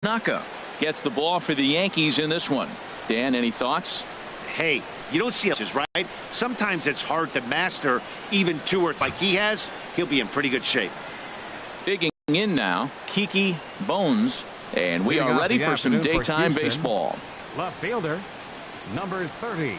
Tanaka gets the ball for the Yankees in this one. Dan, any thoughts? Hey, you don't see it, right? Sometimes it's hard to master even two or like he has. He'll be in pretty good shape. Digging in now, Kiki Bones, and we are ready for some daytime baseball. Left fielder, number 30.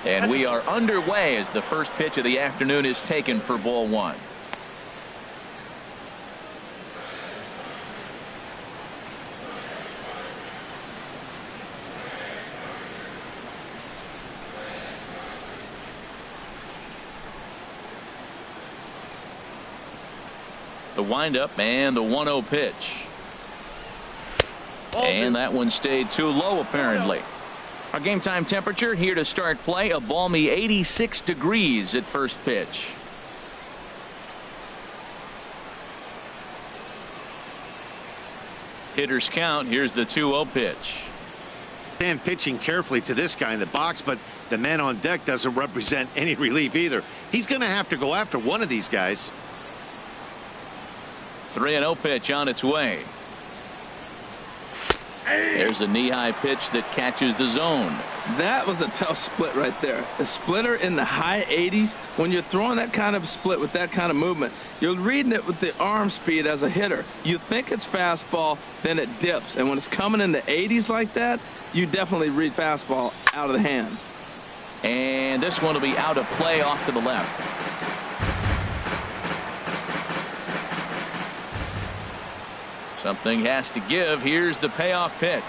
And we are underway as the first pitch of the afternoon is taken for ball one. The windup and the 1-0 pitch. And that one stayed too low apparently. Our game time temperature here to start play, a balmy 86 degrees at first pitch. Hitters count. Here's the 2-0 pitch. And pitching carefully to this guy in the box, but the man on deck doesn't represent any relief either. He's going to have to go after one of these guys. 3-0 pitch on its way. There's a knee-high pitch that catches the zone. That was a tough split right there. A splitter in the high 80s. When you're throwing that kind of split with that kind of movement, you're reading it with the arm speed as a hitter. You think it's fastball, then it dips. And when it's coming in the 80s like that, you definitely read fastball out of the hand. And this one will be out of play off to the left. Something has to give. Here's the payoff pitch.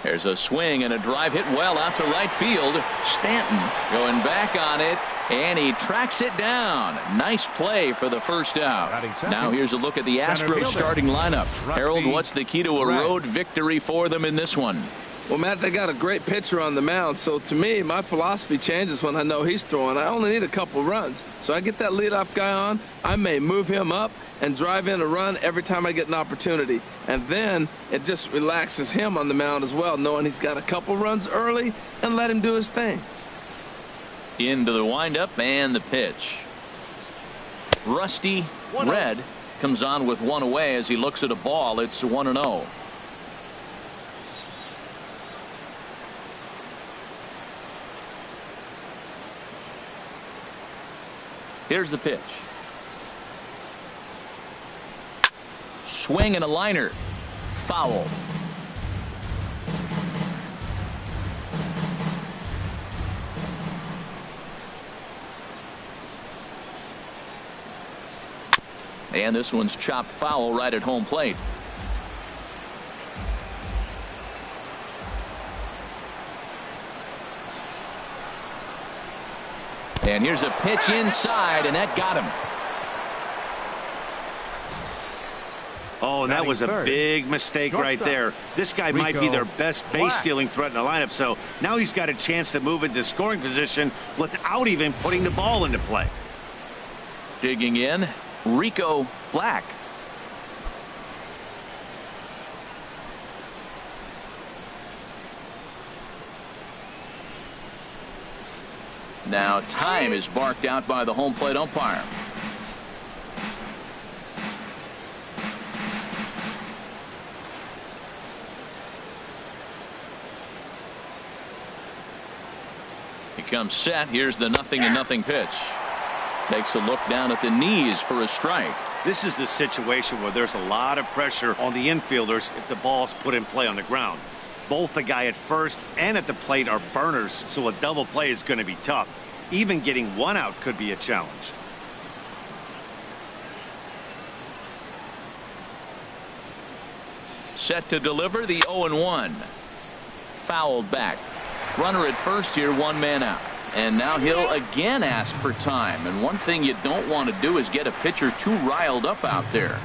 There's a swing and a drive hit well out to right field. Stanton going back on it, and he tracks it down. Nice play for the first out. Now here's a look at the Astros starting lineup. Harold, what's the key to a road victory for them in this one? Well, Matt, they got a great pitcher on the mound, so to me, my philosophy changes when I know he's throwing. I only need a couple runs. So I get that leadoff guy on, I may move him up and drive in a run every time I get an opportunity. And then it just relaxes him on the mound as well, knowing he's got a couple runs early and let him do his thing. Into the windup and the pitch. Rusty Red comes on with one away as he looks at a ball. It's 1-0. Here's the pitch. Swing and a liner. Foul. And this one's chopped foul right at home plate. And here's a pitch inside, and that got him. Oh, and that was a big mistake right there. This guy might be their best base stealing threat in the lineup, so now he's got a chance to move into scoring position without even putting the ball into play. Digging in, Rico Black. Now time is barked out by the home plate umpire. He comes set. Here's the 0-0 pitch. Takes a look down at the knees for a strike. This is the situation where there's a lot of pressure on the infielders if the ball's put in play on the ground. Both the guy at first and at the plate are burners, so a double play is going to be tough. Even getting one out could be a challenge. Set to deliver the 0-1. Fouled back. Runner at first here, one man out. And now he'll again ask for time. And one thing you don't want to do is get a pitcher too riled up out there.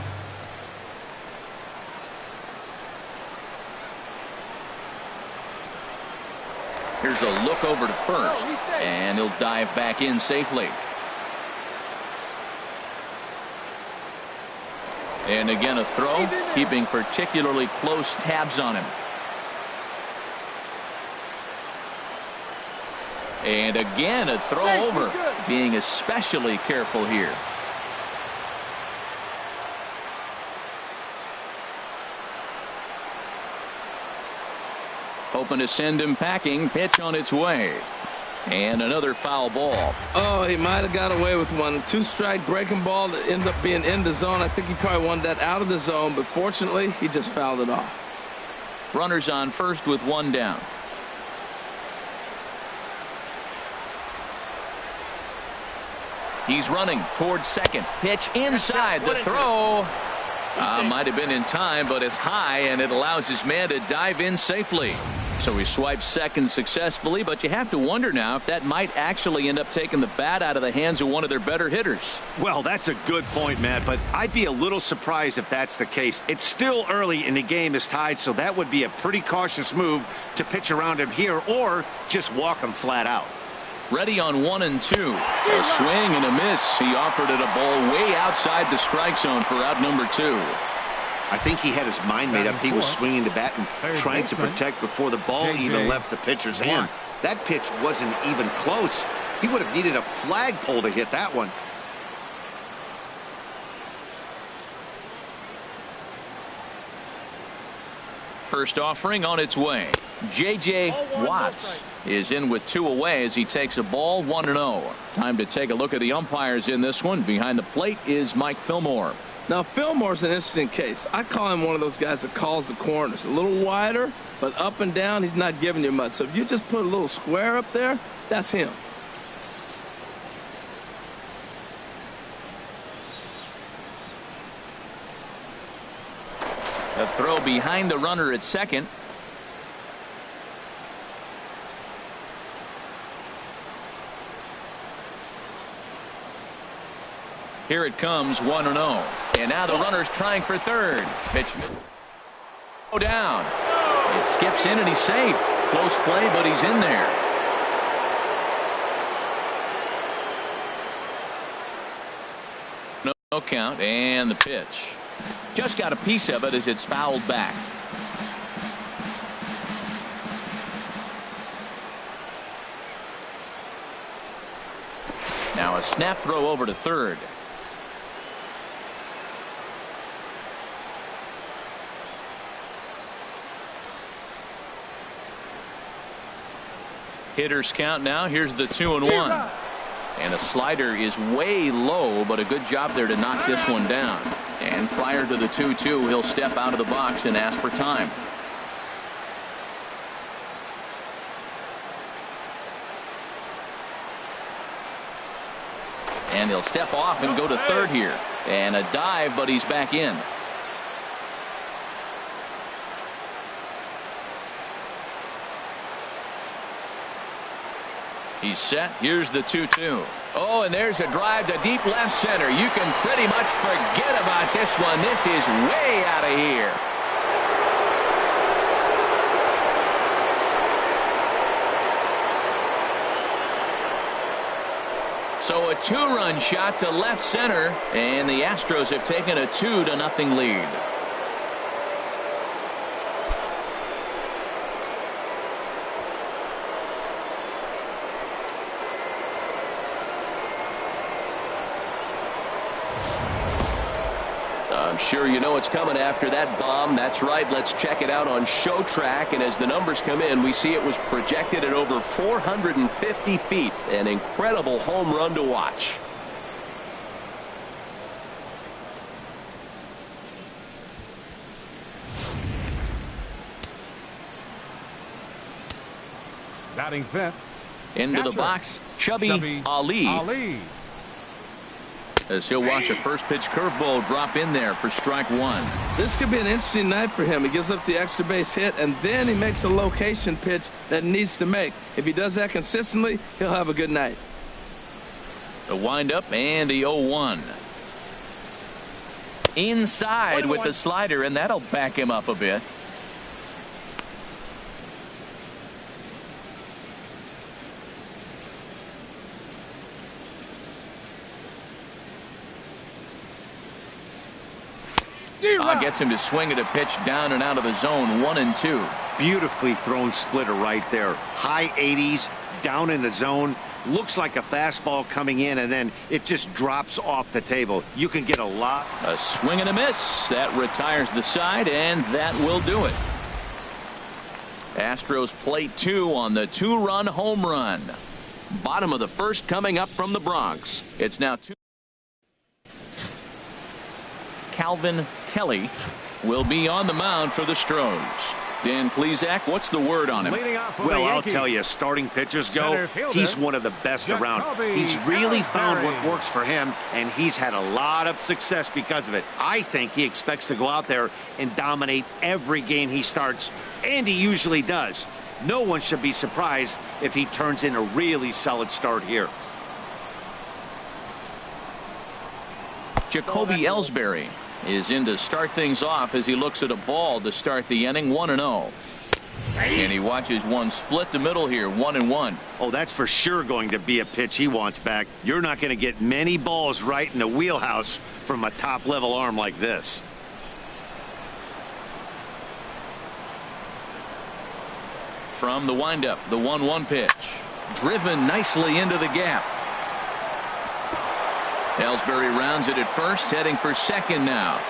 Here's a look over to first, and he'll dive back in safely. And again a throw, keeping particularly close tabs on him. And again, a throw over. Being especially careful here. Hoping to send him packing. Pitch on its way. And another foul ball. Oh, he might have got away with one. 2-strike breaking ball that ended up being in the zone. I think he probably wanted that out of the zone, but fortunately, he just fouled it off. Runners on first with one down. He's running towards second. Pitch inside. The throw might have been in time, but it's high, and it allows his man to dive in safely. So he swipes second successfully, but you have to wonder now if that might actually end up taking the bat out of the hands of one of their better hitters. Well, that's a good point, Matt, but I'd be a little surprised if that's the case. It's still early and the game is tied, so that would be a pretty cautious move to pitch around him here or just walk him flat out. Ready on 1 and 2. A swing and a miss. He offered it a ball way outside the strike zone for out number 2. I think he had his mind made up. He was swinging the bat and trying to protect before the ball even left the pitcher's hand. That pitch wasn't even close. He would have needed a flagpole to hit that one. First offering on its way. J.J. Watts is in with 2 away as he takes a ball 1-0. Time to take a look at the umpires in this one. Behind the plate is Mike Fillmore. Now, Fillmore's an interesting case. I call him one of those guys that calls the corners. A little wider, but up and down, he's not giving you much. So if you just put a little square up there, that's him. A throw behind the runner at second. Here it comes, 1-0. And now the runner's trying for third. Pitch down. It skips in and he's safe. Close play, but he's in there. No count, and the pitch. Just got a piece of it as it's fouled back. Now a snap throw over to third. Hitters count now. Here's the 2-1. And a slider is way low, but a good job there to knock this one down. And prior to the 2-2, he'll step out of the box and ask for time. And he'll step off and go to third here. And a dive, but he's back in. He's set. Here's the 2-2. Oh, and there's a drive to deep left center. You can pretty much forget about this one. This is way out of here. So a 2-run shot to left center, and the Astros have taken a 2-0 lead. I'm sure you know what's coming after that bomb. That's right. Let's check it out on Show Track. And as the numbers come in, we see it was projected at over 450 feet. An incredible home run to watch. Batting fifth. Into the box, Chubby Ali. As he'll watch a first pitch curveball drop in there for strike 1. This could be an interesting night for him. He gives up the extra base hit, and then he makes a location pitch that he needs to make. If he does that consistently, he'll have a good night. The windup and the 0-1. Inside with the slider, and that'll back him up a bit. Gets him to swing at a pitch down and out of the zone. 1-2. Beautifully thrown splitter right there. High 80s, down in the zone. Looks like a fastball coming in, and then it just drops off the table. You can get a lot. A swing and a miss. That retires the side, and that will do it. Astros plate 2 on the 2-run home run. Bottom of the first coming up from the Bronx. It's now 2. Calvin Kelly will be on the mound for the Stros. Dan Plesac, what's the word on him? Well, I'll tell you, starting pitchers go, he's one of the best around. He's really found what works for him, and he's had a lot of success because of it. I think he expects to go out there and dominate every game he starts, and he usually does. No one should be surprised if he turns in a really solid start here. Jacoby Ellsbury is in to start things off as he looks at a ball to start the inning. 1-0. And he watches one split the middle here. 1-1. Oh, that's for sure going to be a pitch he wants back. You're not going to get many balls right in the wheelhouse from a top-level arm like this. From the windup, the 1-1 pitch. Driven nicely into the gap. Ellsbury rounds it at first, heading for second now.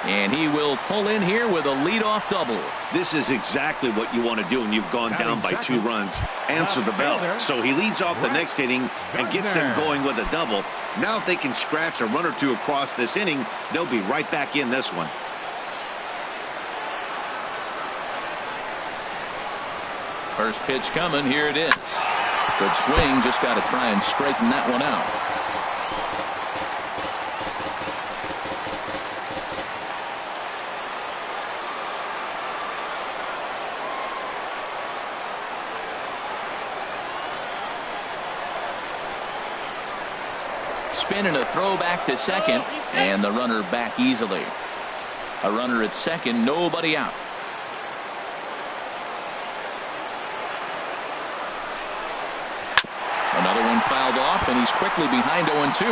And he will pull in here with a leadoff double. This is exactly what you want to do when you've gone down by 2 runs. Answer the bell. So he leads off the next inning and gets them going with a double. Now if they can scratch a run or 2 across this inning, they'll be right back in this one. First pitch coming. Here it is. Good swing. Just got to try and straighten that one out. Spin and a throw back to second, and the runner back easily. A runner at second, nobody out. Another one fouled off, and he's quickly behind 0-2.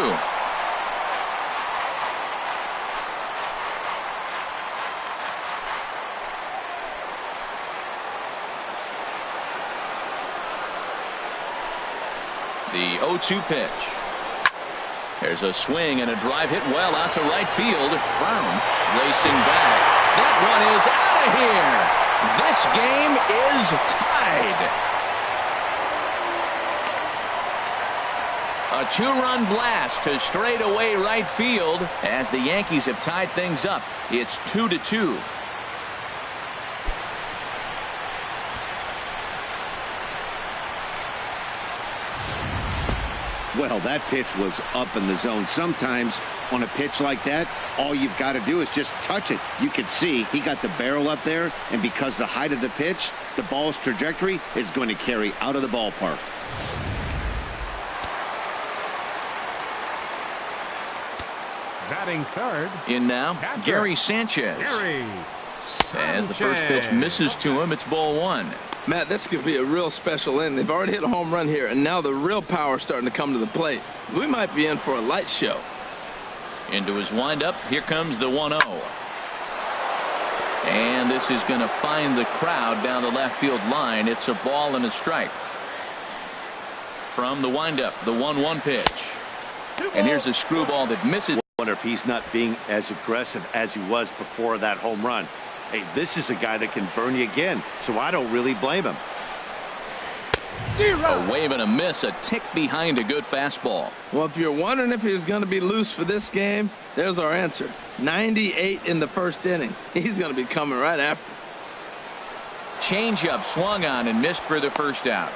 The 0-2 pitch. There's a swing and a drive hit well out to right field. Brown racing back. That one is out of here. This game is tied. A 2-run blast to straightaway right field as the Yankees have tied things up. It's 2-2. Well, that pitch was up in the zone. Sometimes on a pitch like that, all you've got to do is just touch it. You can see he got the barrel up there, and because the height of the pitch, the ball's trajectory is going to carry out of the ballpark. Batting third. In now, Gary Sanchez. As the first pitch misses to him, it's ball 1. Matt, this could be a real special inning. They've already hit a home run here, and now the real power is starting to come to the plate. We might be in for a light show. Into his windup, here comes the 1-0. And this is going to find the crowd down the left field line. It's a ball and a strike. From the windup, the 1-1 pitch. And here's a screwball that misses. I wonder if he's not being as aggressive as he was before that home run. Hey, this is a guy that can burn you again, so I don't really blame him. A wave and a miss, a tick behind a good fastball. Well, if you're wondering if he's going to be loose for this game, there's our answer. 98 in the first inning. He's going to be coming right after. Changeup swung on and missed for the first out.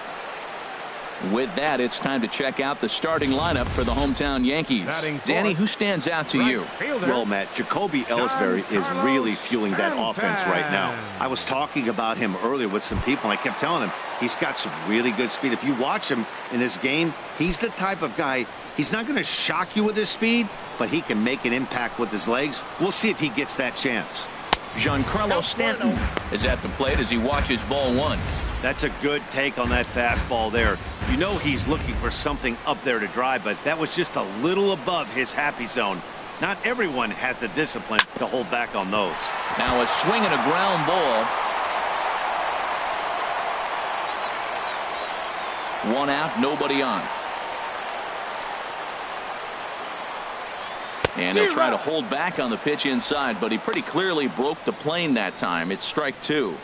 With that, it's time to check out the starting lineup for the hometown Yankees. Danny, who stands out to you? Well, Matt, Jacoby Ellsbury is really fueling that offense right now. I was talking about him earlier with some people, and I kept telling him he's got some really good speed. If you watch him in this game, he's the type of guy, he's not going to shock you with his speed, but he can make an impact with his legs. We'll see if he gets that chance. Giancarlo Stanton is at the plate as he watches ball 1. That's a good take on that fastball there. You know he's looking for something up there to drive, but that was just a little above his happy zone. Not everyone has the discipline to hold back on those. Now a swing and a ground ball. 1 out, nobody on. And he'll try to hold back on the pitch inside, but he pretty clearly broke the plane that time. It's strike 2.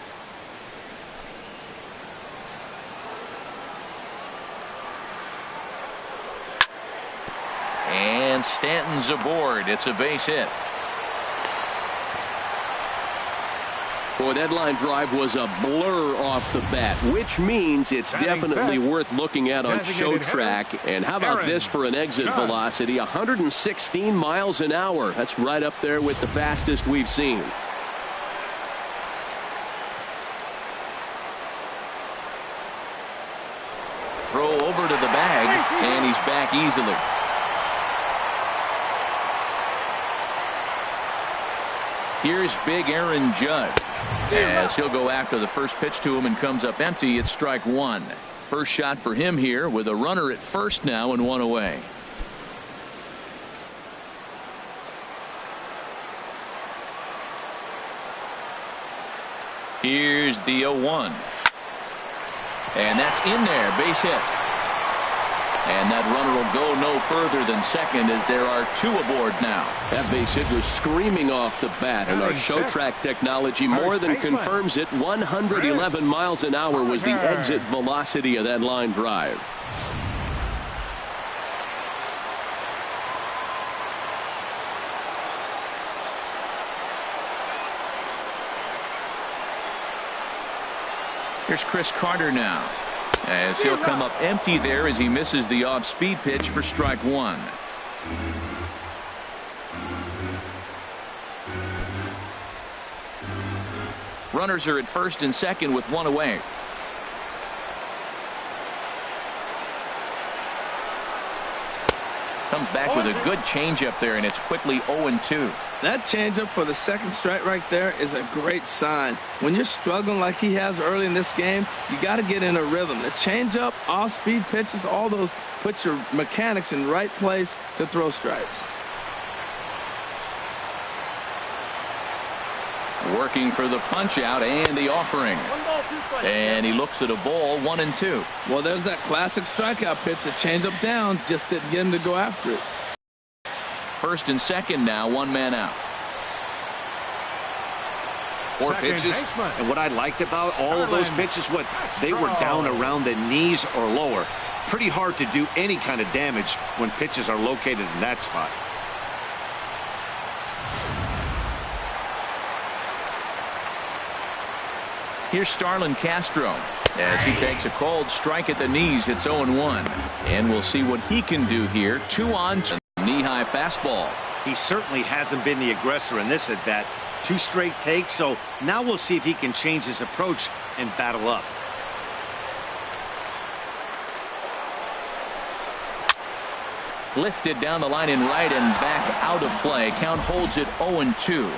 And Stanton's aboard. It's a base hit. Boy, that line drive was a blur off the bat, which means it's definitely worth looking at on show track. And how about this for an exit velocity? 116 miles an hour. That's right up there with the fastest we've seen. Throw over to the bag, and he's back easily. Here's big Aaron Judge, as he'll go after the first pitch to him and comes up empty. It's strike 1. First shot for him here with a runner at first now and 1 away. Here's the 0-1. And that's in there, base hit. And that runner will go no further than second, as there are 2 aboard now. That base hit was screaming off the bat, and our show track technology more than confirms it. 111 miles an hour was the exit velocity of that line drive. Here's Chris Carter now, as he'll come up empty there as he misses the off-speed pitch for strike 1. Runners are at first and second with 1 away. Comes back with a good changeup there, and it's quickly 0-2. That changeup for the second strike right there is a great sign. When you're struggling like he has early in this game, you got to get in a rhythm. The changeup, off-speed pitches, all those put your mechanics in the right place to throw strikes. Working for the punch out and the offering. And he looks at a ball, 1-2. Well, there's that classic strikeout pitch, the changeup down, just didn't get him to go after it. First and second now, 1 man out. 4 pitches, and what I liked about all of those pitches, they were down around the knees or lower. Pretty hard to do any kind of damage when pitches are located in that spot. Here's Starlin Castro, as he takes a cold strike at the knees. It's 0-1, and we'll see what he can do here. 2 on, knee-high fastball. He certainly hasn't been the aggressor in this at bat. 2 straight takes, so now we'll see if he can change his approach and battle up. Lifted down the line in right and back out of play. Count holds it 0-2.